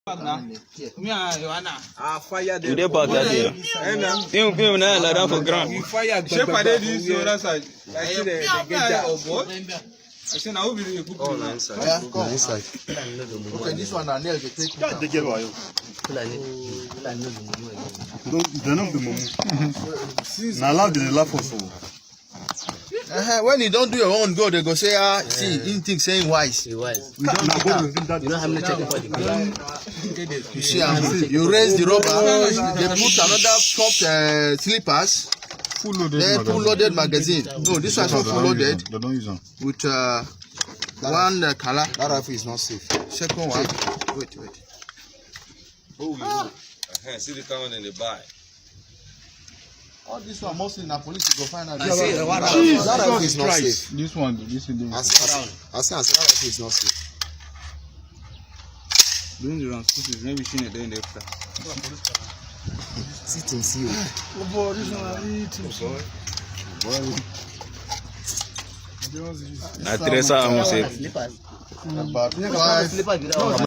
Tu n'es pas gâté. Tu es là pour grand. Je sais pas de dire sur la salle. I said, I will be able to go inside. Okay, this one and there they take. When you don't do your own go, they go say, see, in things saying wise. We don't do that. You know how many checking for the You see, you raise the rubber, they put another top slippers, then full loaded magazine. No, this one's not full loaded. They don't use them. With one color. That rifle is not safe. Second one. Wait. See the comment in the back. All this one mostly in the police go find out. That rifle is not safe. This one, this is I say that rifle is not safe. doing the round. This is maybe seen it there in the extra. Sit and see you. Na Teresa, vamos ver. About 5.